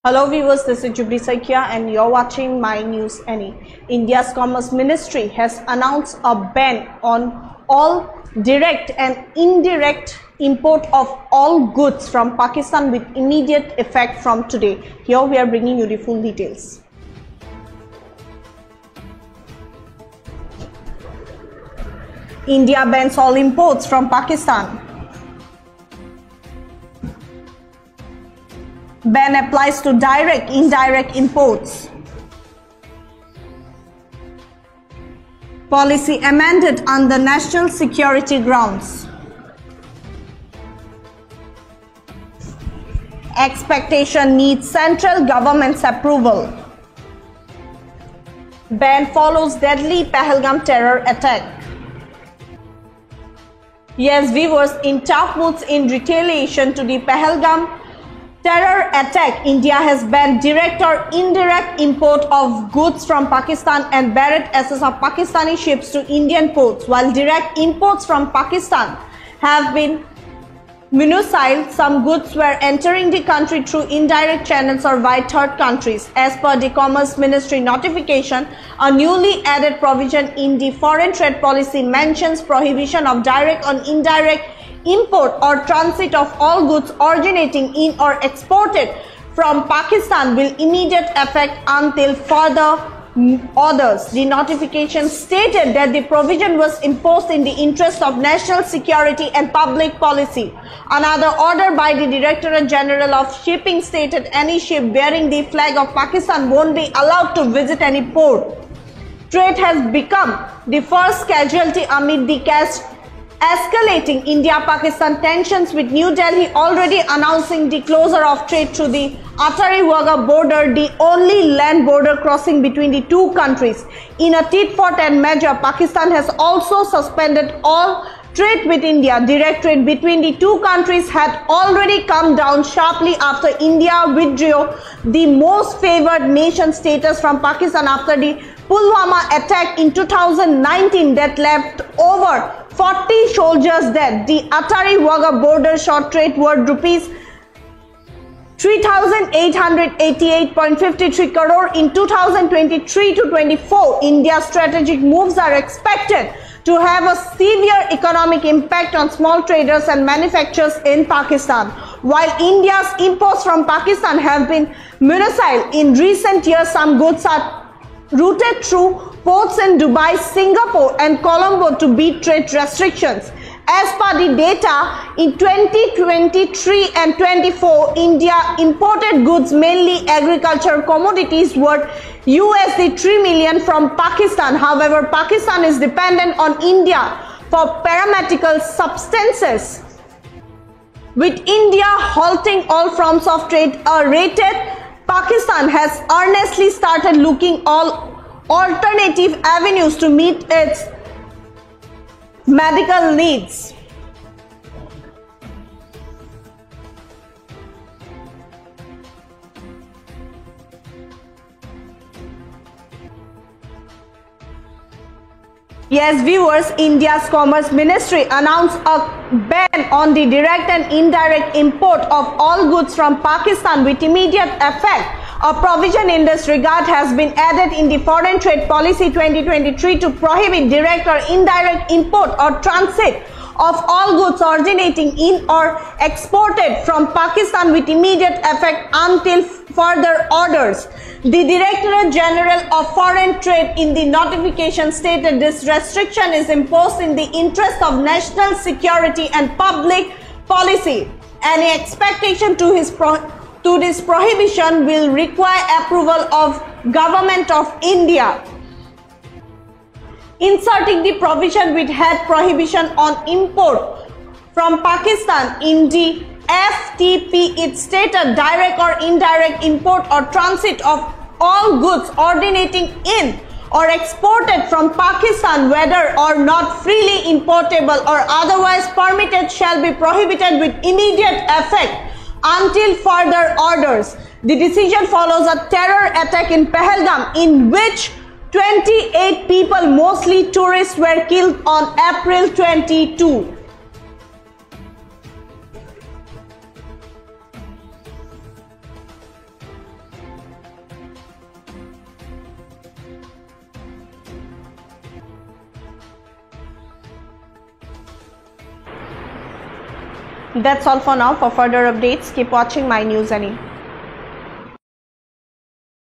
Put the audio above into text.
Hello viewers, this is Jubli Saikia and you're watching My News Any. India's Commerce Ministry has announced a ban on all direct and indirect import of all goods from Pakistan with immediate effect from today. Here we are bringing you the full details. India bans all imports from Pakistan. Ban applies to direct, indirect imports. Policy amended on the national security grounds. Expectation needs central government's approval. Ban follows deadly Pahalgam terror attack. Yes, viewers, in tough moods in retaliation to the Pahalgam terror attack, India has banned direct or indirect import of goods from Pakistan and barred access of Pakistani ships to Indian ports. While direct imports from Pakistan have been minuscule, some goods were entering the country through indirect channels or via third countries. As per the Commerce Ministry notification, a newly added provision in the Foreign Trade Policy mentions prohibition of direct or indirect import or transit of all goods originating in or exported from Pakistan will immediate effect until further orders. The notification stated that the provision was imposed in the interest of national security and public policy. Another order by the Directorate General of Shipping stated any ship bearing the flag of Pakistan won't be allowed to visit any port. Trade has become the first casualty amid the escalating India-Pakistan tensions, with New Delhi already announcing the closure of trade through the Attari-Wagah border, the only land border crossing between the two countries. In a tit-for-tat measure, Pakistan has also suspended all trade with India. Direct trade between the two countries had already come down sharply after India withdrew the most favored nation status from Pakistan after the Pulwama attack in 2019 that left over 40 soldiers dead. The Attari-Wagah border short trade worth rupees 3,888.53 crore in 2023 to 24. India's strategic moves are expected to have a severe economic impact on small traders and manufacturers in Pakistan. While India's imports from Pakistan have been minuscule in recent years, some goods are routed through ports in Dubai, Singapore and Colombo to beat trade restrictions. As per the data, in 2023 and 24, India imported goods, mainly agricultural commodities, worth USD 3 million from Pakistan. However, Pakistan is dependent on India for paramedical substances. With India halting all forms of trade rated, Pakistan has earnestly started looking all alternative avenues to meet its medical needs. Yes, viewers, India's Commerce Ministry announced a ban on the direct and indirect import of all goods from Pakistan with immediate effect. A provision in this regard has been added in the Foreign Trade Policy 2023 to prohibit direct or indirect import or transit of all goods originating in or exported from Pakistan with immediate effect until further orders. The Directorate General of Foreign Trade in the notification stated this restriction is imposed in the interest of national security and public policy. Any expectation to this prohibition will require approval of Government of India. Inserting the provision which had prohibition on import from Pakistan in the FTP, it stated direct or indirect import or transit of all goods originating in or exported from Pakistan, whether or not freely importable or otherwise permitted, shall be prohibited with immediate effect until further orders. The decision follows a terror attack in Pahalgam in which 28 people, mostly tourists, were killed on April 22. That's all for now. For further updates, keep watching My News Any.